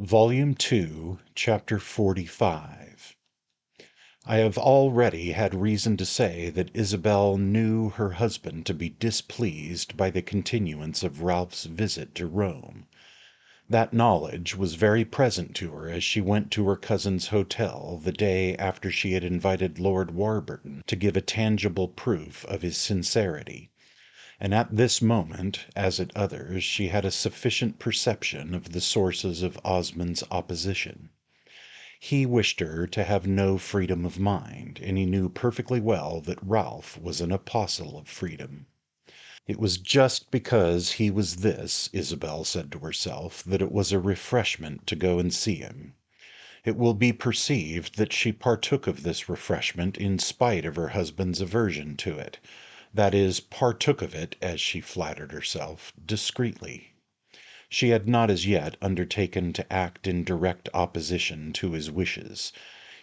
Volume 2, Chapter 45. I have already had reason to say that Isabel knew her husband to be displeased by the continuance of Ralph's visit to Rome. That knowledge was very present to her as she went to her cousin's hotel the day after she had invited Lord Warburton to give a tangible proof of his sincerity. And at this moment, as at others, she had a sufficient perception of the sources of Osmond's opposition. He wished her to have no freedom of mind, and he knew perfectly well that Ralph was an apostle of freedom. It was just because he was this, Isabel said to herself, that it was a refreshment to go and see him. It will be perceived that she partook of this refreshment in spite of her husband's aversion to it. That is, partook of it, as she flattered herself, discreetly. She had not as yet undertaken to act in direct opposition to his wishes.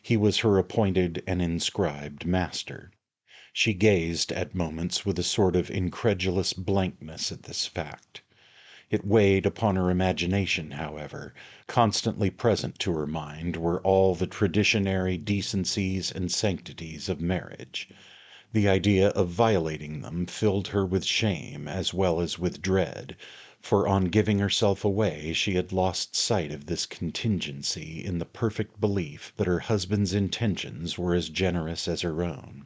He was her appointed and inscribed master. She gazed at moments with a sort of incredulous blankness at this fact. It weighed upon her imagination, however. Constantly present to her mind were all the traditionary decencies and sanctities of marriage. The idea of violating them filled her with shame as well as with dread, for on giving herself away she had lost sight of this contingency in the perfect belief that her husband's intentions were as generous as her own.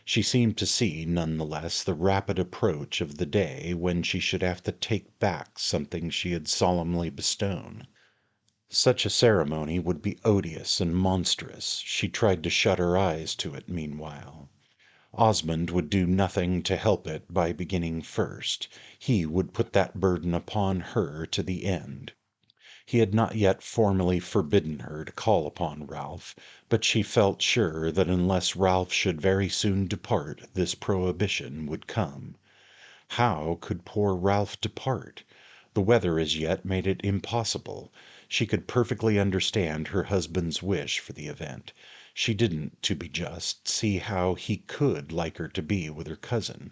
She seemed to see none the less the rapid approach of the day when she should have to take back something she had solemnly bestowed. Such a ceremony would be odious and monstrous. She tried to shut her eyes to it meanwhile. Osmond would do nothing to help it by beginning first. He would put that burden upon her to the end. He had not yet formally forbidden her to call upon Ralph, but she felt sure that unless Ralph should very soon depart, this prohibition would come. How could poor Ralph depart? The weather as yet made it impossible. She could perfectly understand her husband's wish for the event. She didn't, to be just, see how he could like her to be with her cousin.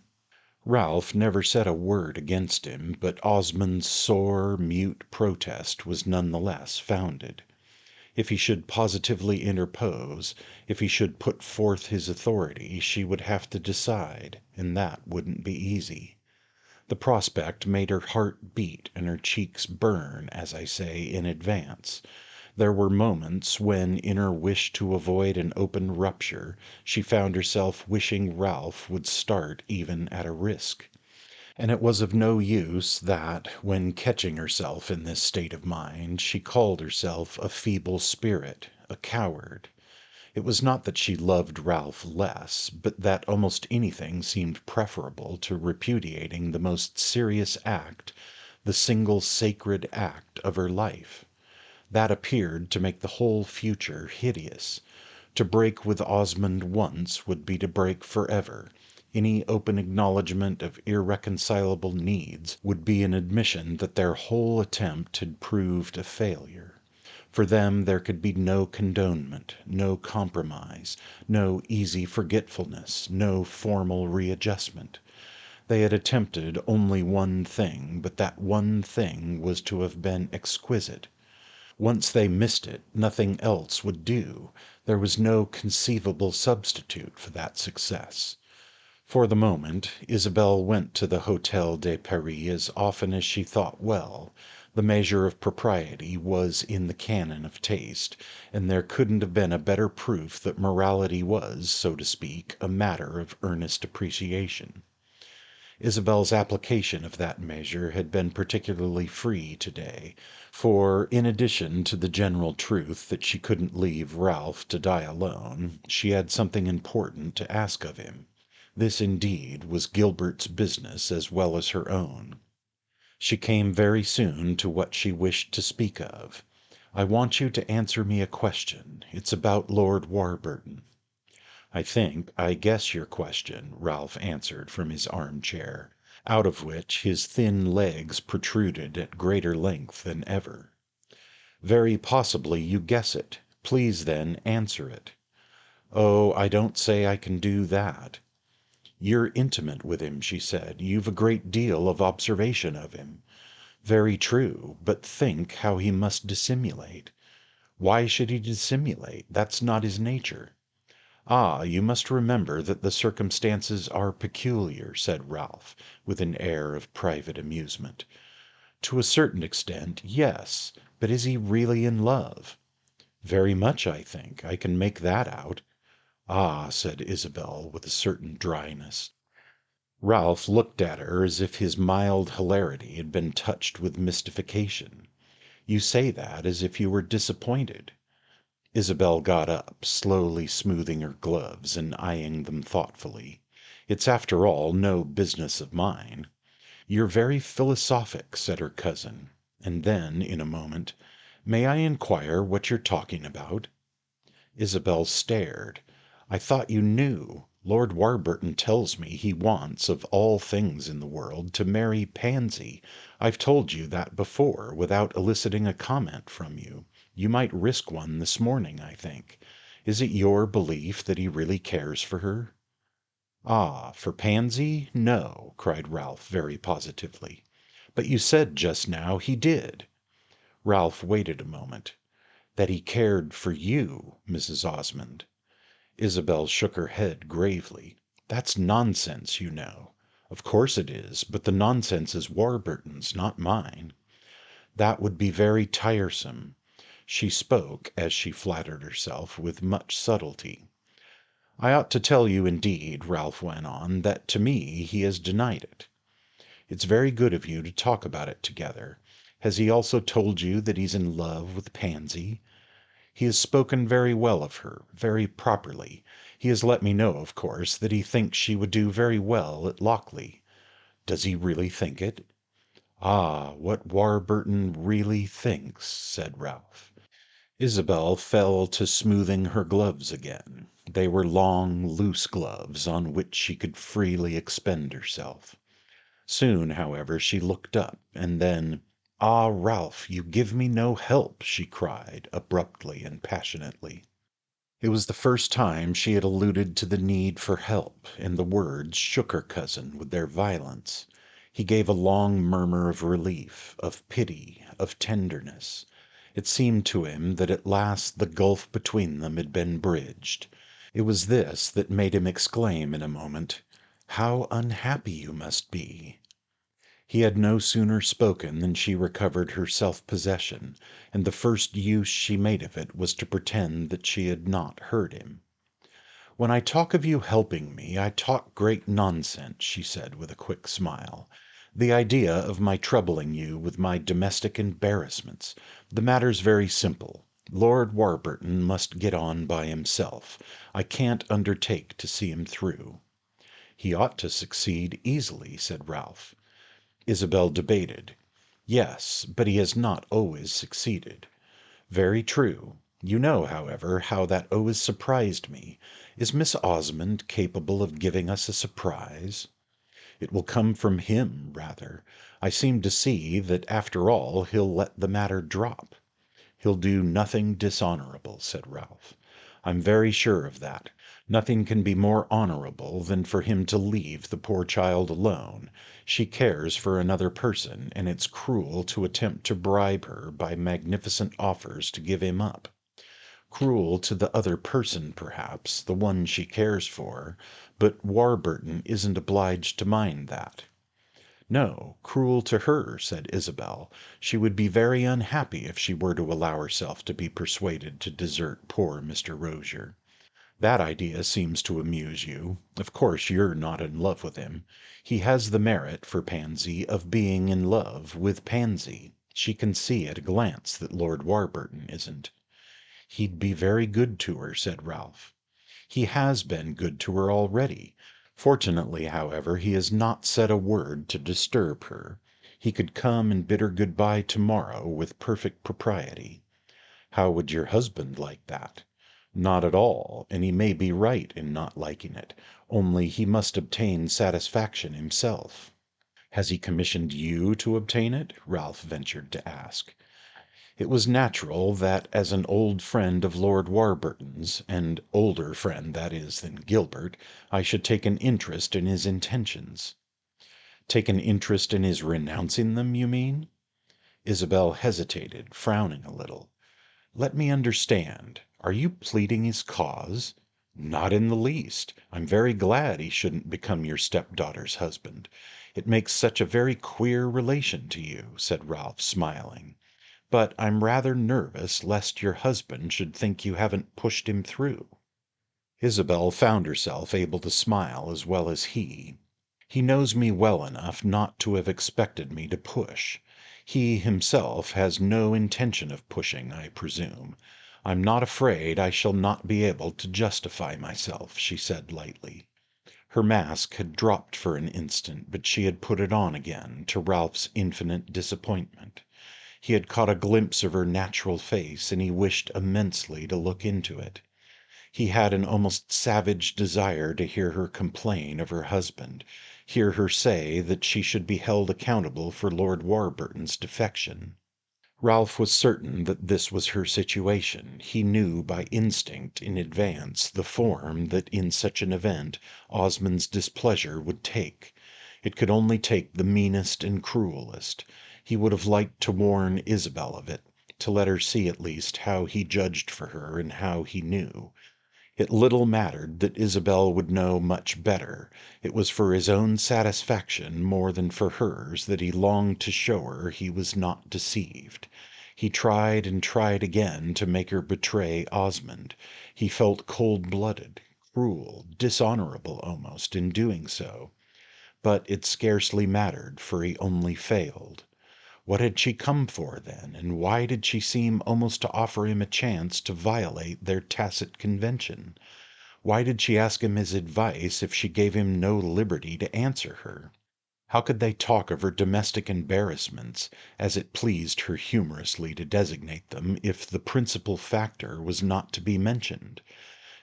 Ralph never said a word against him, but Osmond's sore, mute protest was none the less founded. If he should positively interpose, if he should put forth his authority, she would have to decide, and that wouldn't be easy. The prospect made her heart beat and her cheeks burn, as I say, in advance. There were moments when, in her wish to avoid an open rupture, she found herself wishing Ralph would start even at a risk. And it was of no use that, when catching herself in this state of mind, she called herself a feeble spirit, a coward. It was not that she loved Ralph less, but that almost anything seemed preferable to repudiating the most serious act, the single sacred act of her life. That appeared to make the whole future hideous. To break with Osmond once would be to break forever. Any open acknowledgment of irreconcilable needs would be an admission that their whole attempt had proved a failure. For them there could be no condonement, no compromise, no easy forgetfulness, no formal readjustment. They had attempted only one thing, but that one thing was to have been exquisite. Once they missed it, nothing else would do. There was no conceivable substitute for that success. For the moment, Isabel went to the Hôtel de Paris as often as she thought well. The measure of propriety was in the canon of taste, and there couldn't have been a better proof that morality was, so to speak, a matter of earnest appreciation. Isabel's application of that measure had been particularly free today, for, in addition to the general truth that she couldn't leave Ralph to die alone, she had something important to ask of him. This, indeed, was Gilbert's business as well as her own. She came very soon to what she wished to speak of. "I want you to answer me a question. It's about Lord Warburton." "I think I guess your question," Ralph answered from his armchair, out of which his thin legs protruded at greater length than ever. "Very possibly you guess it. Please, then, answer it." "Oh, I don't say I can do that." "You're intimate with him," she said. "You've a great deal of observation of him." Very true, but think how he must dissimulate. Why should he dissimulate? That's not his nature. Ah, you must remember that the circumstances are peculiar, said Ralph, with an air of private amusement. To a certain extent, yes, but is he really in love? Very much, I think. I can make that out. Ah, said Isabel with a certain dryness. Ralph looked at her as if his mild hilarity had been touched with mystification. You say that as if you were disappointed. Isabel got up, slowly smoothing her gloves and eyeing them thoughtfully. It's after all no business of mine. You're very philosophic, said her cousin, and then, in a moment, may I inquire what you're talking about? Isabel stared. I thought you knew. Lord Warburton tells me he wants, of all things in the world, to marry Pansy. I've told you that before, without eliciting a comment from you. You might risk one this morning, I think. Is it your belief that he really cares for her? Ah, for Pansy? No, cried Ralph very positively. But you said just now he did. Ralph waited a moment. That he cared for you, Mrs. Osmond. Isabel shook her head gravely. That's nonsense, you know. Of course it is, but the nonsense is Warburton's, not mine. That would be very tiresome. She spoke, as she flattered herself, with much subtlety. I ought to tell you indeed, Ralph went on, that to me he has denied it. It's very good of you to talk about it together. Has he also told you that he's in love with Pansy? He has spoken very well of her, very properly. He has let me know, of course, that he thinks she would do very well at Lockleigh. Does he really think it? Ah, what Warburton really thinks, said Ralph. Isabel fell to smoothing her gloves again. They were long, loose gloves on which she could freely expend herself. Soon, however, she looked up, and then, "Ah, Ralph, you give me no help!" she cried, abruptly and passionately. It was the first time she had alluded to the need for help, and the words shook her cousin with their violence. He gave a long murmur of relief, of pity, of tenderness. It seemed to him that at last the gulf between them had been bridged. It was this that made him exclaim in a moment, "How unhappy you must be!" He had no sooner spoken than she recovered her self-possession, and the first use she made of it was to pretend that she had not heard him. "When I talk of you helping me, I talk great nonsense," she said with a quick smile. "The idea of my troubling you with my domestic embarrassments! The matter's very simple. Lord Warburton must get on by himself. I can't undertake to see him through." "He ought to succeed easily," said Ralph. Isabel debated. "Yes, but he has not always succeeded." "Very true. You know, however, how that always surprised me. Is Miss Osmond capable of giving us a surprise?" "It will come from him, rather. I seem to see that after all he'll let the matter drop." "He'll do nothing dishonorable," said Ralph. "I'm very sure of that. Nothing can be more honorable than for him to leave the poor child alone. She cares for another person, and it's cruel to attempt to bribe her by magnificent offers to give him up. Cruel to the other person, perhaps, the one she cares for, but Warburton isn't obliged to mind that." "No, cruel to her," said Isabel. "She would be very unhappy if she were to allow herself to be persuaded to desert poor Mr. Rozier. That idea seems to amuse you. Of course you're not in love with him. He has the merit, for Pansy, of being in love with Pansy. She can see at a glance that Lord Warburton isn't." "He'd be very good to her," said Ralph. "He has been good to her already. Fortunately, however, he has not said a word to disturb her. He could come and bid her good bye to-morrow with perfect propriety." "How would your husband like that?" "Not at all, and he may be right in not liking it, only he must obtain satisfaction himself." "Has he commissioned you to obtain it?" Ralph ventured to ask. It was natural that as an old friend of Lord Warburton's, an older friend, that is, than Gilbert, I should take an interest in his intentions. "Take an interest in his renouncing them, you mean?" Isabel hesitated, frowning a little. "Let me understand. Are you pleading his cause?" "Not in the least. I'm very glad he shouldn't become your stepdaughter's husband. It makes such a very queer relation to you," said Ralph, smiling. "But I'm rather nervous lest your husband should think you haven't pushed him through." Isabel found herself able to smile as well as he. "He knows me well enough not to have expected me to push. He himself has no intention of pushing, I presume. I'm not afraid I shall not be able to justify myself," she said lightly. Her mask had dropped for an instant, but she had put it on again, to Ralph's infinite disappointment. He had caught a glimpse of her natural face, and he wished immensely to look into it. He had an almost savage desire to hear her complain of her husband, hear her say that she should be held accountable for Lord Warburton's defection. Ralph was certain that this was her situation. He knew by instinct in advance the form that in such an event Osmond's displeasure would take. It could only take the meanest and cruelest. He would have liked to warn Isabel of it, to let her see at least how he judged for her and how he knew. It little mattered that Isabel would know much better. It was for his own satisfaction more than for hers that he longed to show her he was not deceived. He tried and tried again to make her betray Osmond. He felt cold-blooded, cruel, dishonorable almost, in doing so. But it scarcely mattered, for he only failed. What had she come for, then, and why did she seem almost to offer him a chance to violate their tacit convention? Why did she ask him his advice if she gave him no liberty to answer her? How could they talk of her domestic embarrassments, as it pleased her humorously to designate them, if the principal factor was not to be mentioned?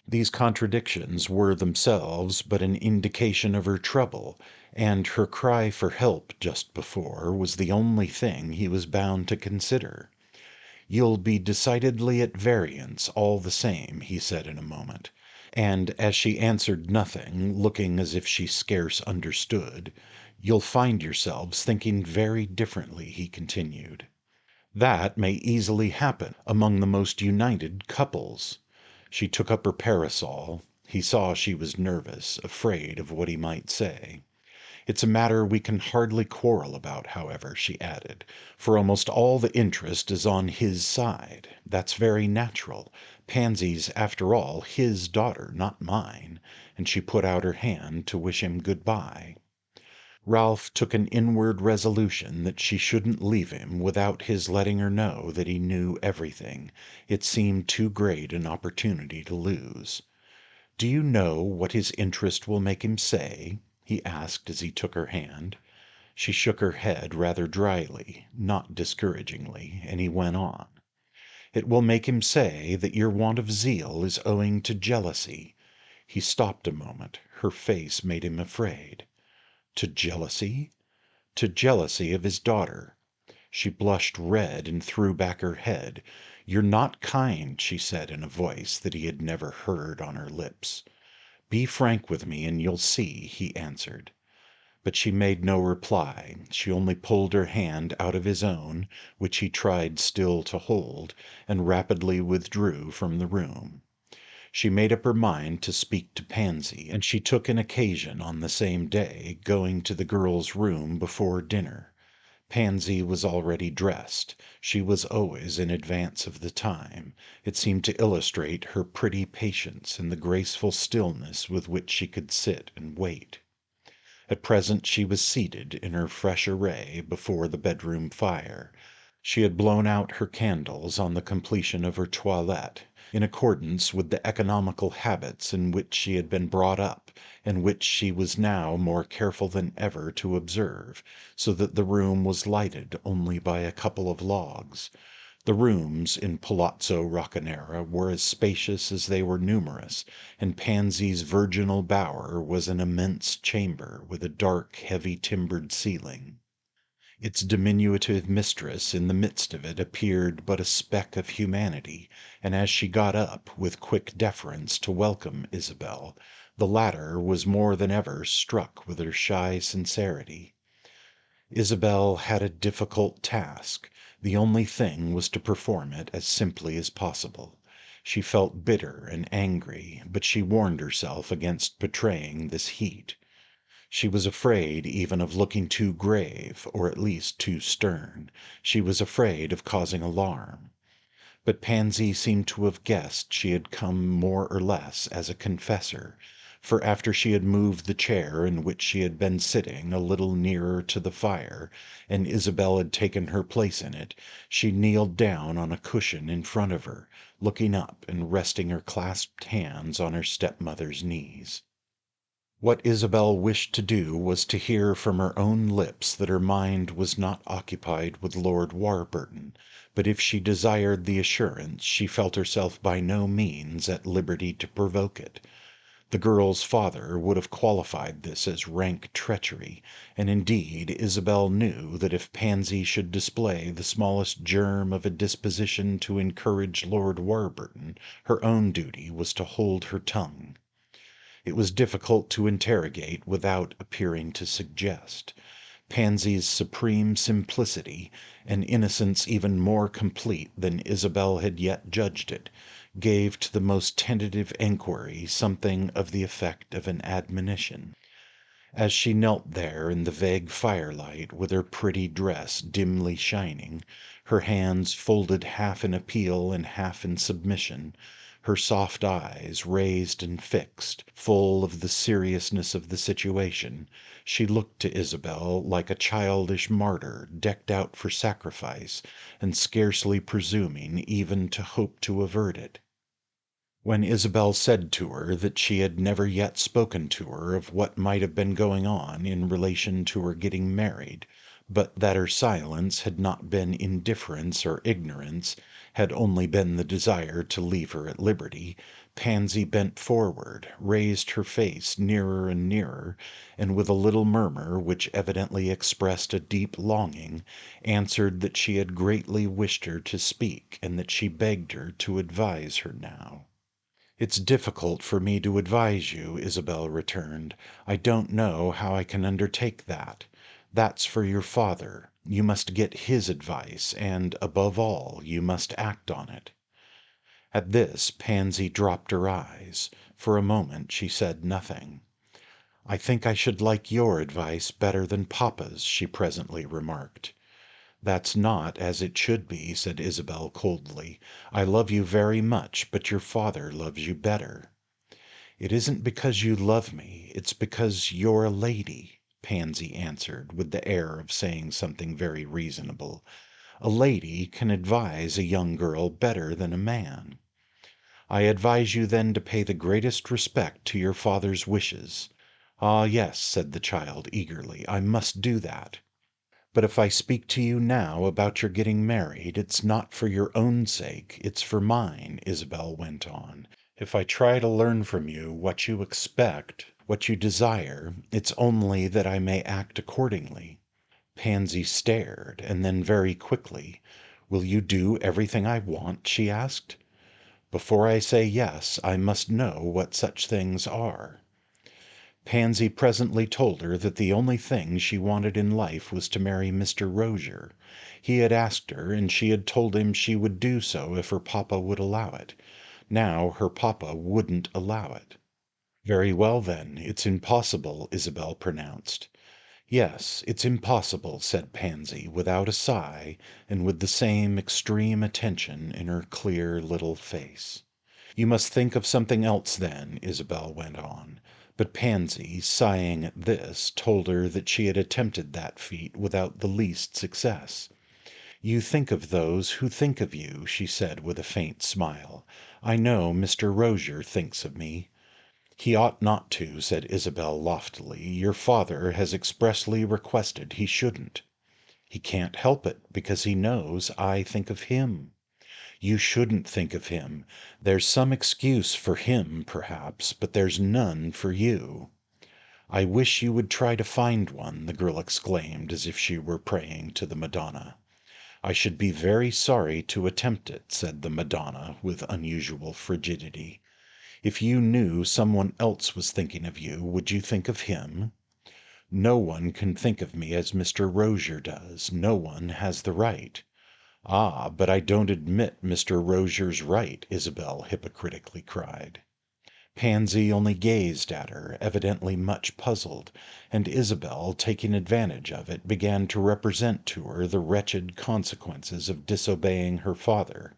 These contradictions were themselves but an indication of her trouble, and her cry for help just before was the only thing he was bound to consider. "You'll be decidedly at variance, all the same," he said in a moment. And as she answered nothing, looking as if she scarce understood, "You'll find yourselves thinking very differently," he continued. "That may easily happen among the most united couples." She took up her parasol. He saw she was nervous, afraid of what he might say. "It's a matter we can hardly quarrel about, however," she added, "for almost all the interest is on his side. That's very natural. Pansy's, after all, his daughter, not mine," and she put out her hand to wish him good-bye. Ralph took an inward resolution that she shouldn't leave him without his letting her know that he knew everything. It seemed too great an opportunity to lose. "Do you know what his interest will make him say?" he asked as he took her hand. She shook her head rather dryly, not discouragingly, and he went on. "It will make him say that your want of zeal is owing to jealousy." He stopped a moment. Her face made him afraid. "To jealousy?" "To jealousy of his daughter." She blushed red and threw back her head. "You're not kind," she said in a voice that he had never heard on her lips. "Be frank with me and you'll see," he answered. But she made no reply. She only pulled her hand out of his own, which he tried still to hold, and rapidly withdrew from the room. She made up her mind to speak to Pansy, and she took an occasion on the same day, going to the girl's room before dinner. Pansy was already dressed. She was always in advance of the time. It seemed to illustrate her pretty patience and the graceful stillness with which she could sit and wait. At present she was seated in her fresh array before the bedroom fire. She had blown out her candles on the completion of her toilette, in accordance with the economical habits in which she had been brought up, and which she was now more careful than ever to observe, so that the room was lighted only by a couple of logs. The rooms in Palazzo Roccanera were as spacious as they were numerous, and Pansy's virginal bower was an immense chamber with a dark, heavy timbered ceiling. Its diminutive mistress in the midst of it appeared but a speck of humanity, and as she got up, with quick deference, to welcome Isabel, the latter was more than ever struck with her shy sincerity. Isabel had a difficult task. The only thing was to perform it as simply as possible. She felt bitter and angry, but she warned herself against betraying this heat. She was afraid even of looking too grave, or at least too stern. She was afraid of causing alarm. But Pansy seemed to have guessed she had come more or less as a confessor, for after she had moved the chair in which she had been sitting a little nearer to the fire, and Isabel had taken her place in it, she kneeled down on a cushion in front of her, looking up and resting her clasped hands on her stepmother's knees. What Isabel wished to do was to hear from her own lips that her mind was not occupied with Lord Warburton, but if she desired the assurance, she felt herself by no means at liberty to provoke it. The girl's father would have qualified this as rank treachery, and indeed Isabel knew that if Pansy should display the smallest germ of a disposition to encourage Lord Warburton, her own duty was to hold her tongue. It was difficult to interrogate without appearing to suggest. Pansy's supreme simplicity, an innocence even more complete than Isabel had yet judged it, gave to the most tentative enquiry something of the effect of an admonition. As she knelt there in the vague firelight, with her pretty dress dimly shining, her hands folded half in appeal and half in submission, her soft eyes raised and fixed, full of the seriousness of the situation, she looked to Isabel like a childish martyr decked out for sacrifice, and scarcely presuming even to hope to avert it. When Isabel said to her that she had never yet spoken to her of what might have been going on in relation to her getting married, but that her silence had not been indifference or ignorance, had only been the desire to leave her at liberty, Pansy bent forward, raised her face nearer and nearer, and with a little murmur which evidently expressed a deep longing, answered that she had greatly wished her to speak, and that she begged her to advise her now. "It's difficult for me to advise you," Isabel returned. "I don't know how I can undertake that. That's for your father. You must get his advice, and, above all, you must act on it." At this Pansy dropped her eyes. For a moment she said nothing. "I think I should like your advice better than papa's," she presently remarked. "That's not as it should be," said Isabel coldly. "I love you very much, but your father loves you better." "It isn't because you love me, it's because you're a lady," Pansy answered, with the air of saying something very reasonable. "A lady can advise a young girl better than a man." "I advise you then to pay the greatest respect to your father's wishes." "Ah, yes," said the child eagerly, "I must do that." "But if I speak to you now about your getting married, it's not for your own sake, it's for mine," Isabel went on. "If I try to learn from you what you expect, what you desire, it's only that I may act accordingly." Pansy stared, and then very quickly, "Will you do everything I want?" she asked. "Before I say yes, I must know what such things are." Pansy presently told her that the only thing she wanted in life was to marry Mr. Rozier. He had asked her, and she had told him she would do so if her papa would allow it. Now her papa wouldn't allow it. "Very well, then, it's impossible," Isabel pronounced. "Yes, it's impossible," said Pansy, without a sigh, and with the same extreme attention in her clear little face. "You must think of something else, then," Isabel went on. But Pansy, sighing at this, told her that she had attempted that feat without the least success. "You think of those who think of you," she said with a faint smile. "I know Mr. Rozier thinks of me." "He ought not to," said Isabel loftily. "Your father has expressly requested he shouldn't." "He can't help it, because he knows I think of him." "You shouldn't think of him. There's some excuse for him, perhaps, but there's none for you." "I wish you would try to find one," the girl exclaimed, as if she were praying to the Madonna. "I should be very sorry to attempt it," said the Madonna with unusual frigidity. "If you knew someone else was thinking of you, would you think of him?" "No one can think of me as Mr. Rozier does. No one has the right." "Ah, but I don't admit Mr. Rozier's right," Isabel hypocritically cried. Pansy only gazed at her, evidently much puzzled, and Isabel, taking advantage of it, began to represent to her the wretched consequences of disobeying her father.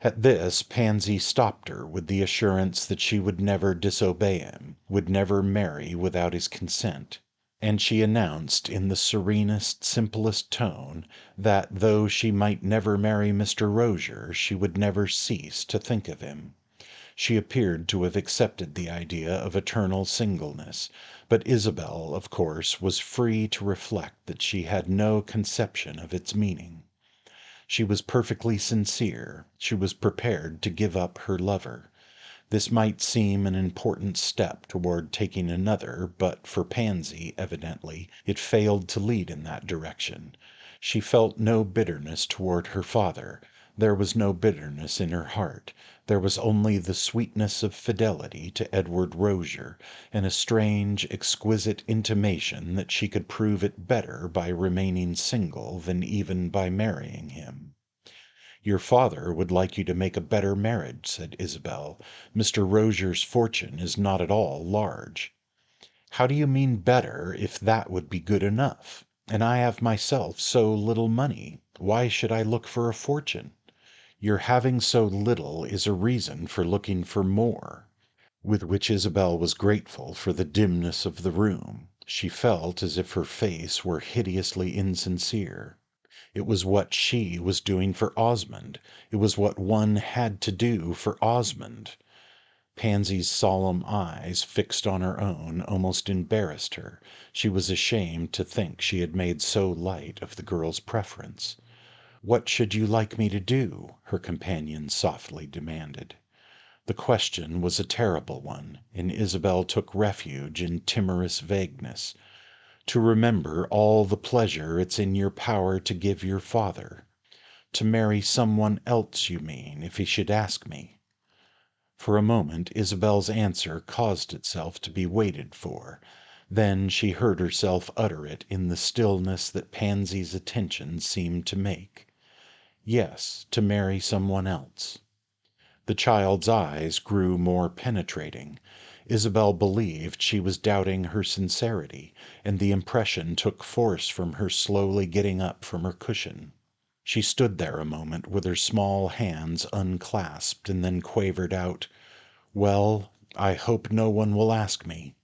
At this Pansy stopped her with the assurance that she would never disobey him, would never marry without his consent, and she announced in the serenest, simplest tone that, though she might never marry Mr. Rozier, she would never cease to think of him. She appeared to have accepted the idea of eternal singleness, but Isabel, of course, was free to reflect that she had no conception of its meaning. She was perfectly sincere, she was prepared to give up her lover. This might seem an important step toward taking another, but for Pansy, evidently, it failed to lead in that direction. She felt no bitterness toward her father. There was no bitterness in her heart. There was only the sweetness of fidelity to Edward Rozier, and a strange, exquisite intimation that she could prove it better by remaining single than even by marrying him. "Your father would like you to make a better marriage," said Isabel. "Mr. Rozier's fortune is not at all large." "How do you mean better, if that would be good enough? And I have myself so little money. Why should I look for a fortune?" "Your having so little is a reason for looking for more." With which Isabel was grateful for the dimness of the room. She felt as if her face were hideously insincere. It was what she was doing for Osmond. It was what one had to do for Osmond. Pansy's solemn eyes, fixed on her own, almost embarrassed her. She was ashamed to think she had made so light of the girl's preference. "What should you like me to do?" her companion softly demanded. The question was a terrible one, and Isabel took refuge in timorous vagueness. "To remember all the pleasure it's in your power to give your father. To marry someone else, you mean, if he should ask me." For a moment Isabel's answer caused itself to be waited for. Then she heard herself utter it in the stillness that Pansy's attention seemed to make. "Yes, to marry someone else." The child's eyes grew more penetrating. Isabel believed she was doubting her sincerity, and the impression took force from her slowly getting up from her cushion. She stood there a moment with her small hands unclasped, and then quavered out, "Well, I hope no one will ask me."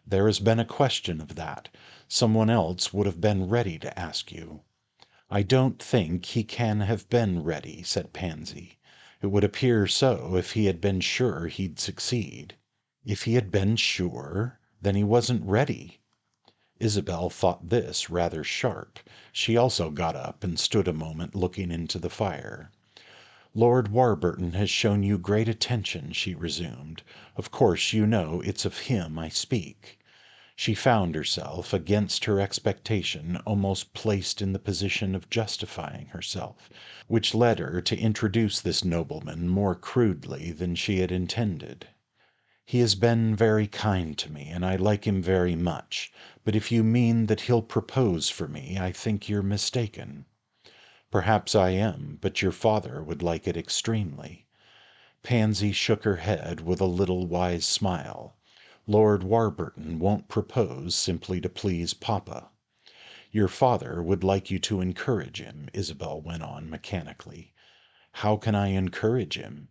"There has been a question of that. Someone else would have been ready to ask you." "I don't think he can have been ready," said Pansy. "It would appear so if he had been sure he'd succeed." "If he had been sure? Then he wasn't ready." Isabel thought this rather sharp. She also got up and stood a moment looking into the fire. "Lord Warburton has shown you great attention," she resumed. "Of course you know it's of him I speak." She found herself, against her expectation, almost placed in the position of justifying herself, which led her to introduce this nobleman more crudely than she had intended. "He has been very kind to me, and I like him very much, but if you mean that he'll propose for me, I think you're mistaken." "Perhaps I am, but your father would like it extremely." Pansy shook her head with a little wise smile. "Lord Warburton won't propose simply to please papa." "Your father would like you to encourage him," Isabel went on mechanically. "How can I encourage him?"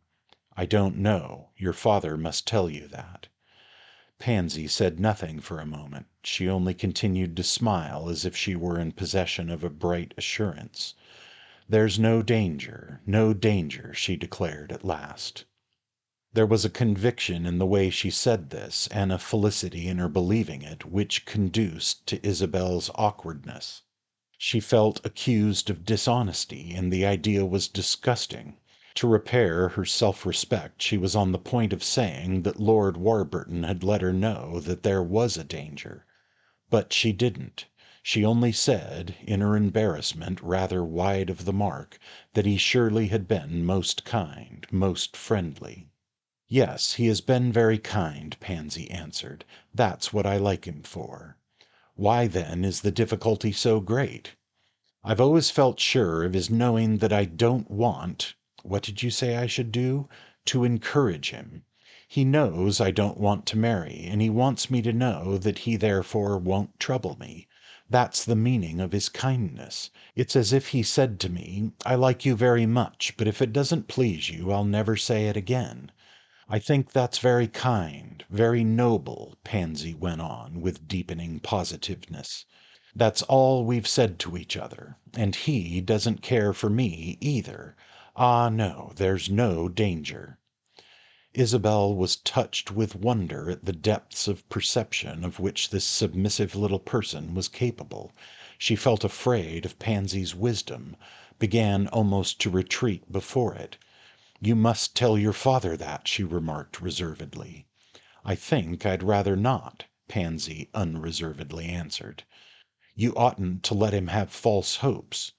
"I don't know. Your father must tell you that." Pansy said nothing for a moment. She only continued to smile as if she were in possession of a bright assurance. "There's no danger, no danger," she declared at last. There was a conviction in the way she said this, and a felicity in her believing it, which conduced to Isabel's awkwardness. She felt accused of dishonesty, and the idea was disgusting. To repair her self-respect she was on the point of saying that Lord Warburton had let her know that there was a danger. But she didn't. She only said, in her embarrassment rather wide of the mark, that he surely had been most kind, most friendly. "Yes, he has been very kind," Pansy answered. "That's what I like him for." "Why then is the difficulty so great?" I've always felt sure of his knowing that I don't want—what did you say I should do? To encourage him. He knows I don't want to marry, and he wants me to know that he therefore won't trouble me. That's the meaning of his kindness. It's as if he said to me, 'I like you very much, but if it doesn't please you, I'll never say it again.' I think that's very kind, very noble," Pansy went on with deepening positiveness. "That's all we've said to each other, and he doesn't care for me either. Ah, no, there's no danger." Isabel was touched with wonder at the depths of perception of which this submissive little person was capable. She felt afraid of Pansy's wisdom, began almost to retreat before it. "You must tell your father that," she remarked reservedly. "I think I'd rather not," Pansy unreservedly answered. "You oughtn't to let him have false hopes."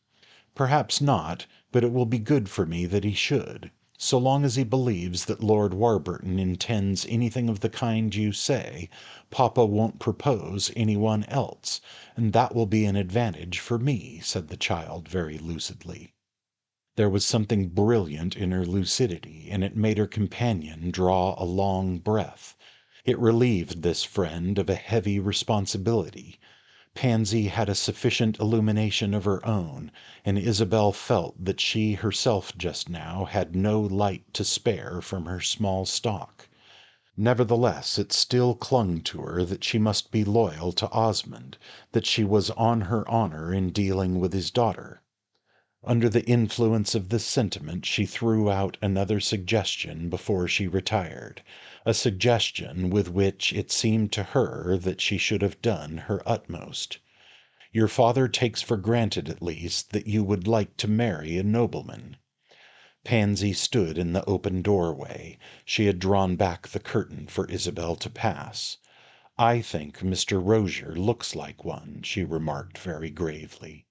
"Perhaps not, but it will be good for me that he should. So long as he believes that Lord Warburton intends anything of the kind you say, Papa won't propose any one else, and that will be an advantage for me," said the child very lucidly. There was something brilliant in her lucidity, and it made her companion draw a long breath. It relieved this friend of a heavy responsibility. Pansy had a sufficient illumination of her own, and Isabel felt that she herself just now had no light to spare from her small stock. Nevertheless, it still clung to her that she must be loyal to Osmond, that she was on her honor in dealing with his daughter. Under the influence of this sentiment she threw out another suggestion before she retired, a suggestion with which it seemed to her that she should have done her utmost. "Your father takes for granted, at least, that you would like to marry a nobleman." Pansy stood in the open doorway. She had drawn back the curtain for Isabel to pass. "I think Mr. Rozier looks like one," she remarked very gravely.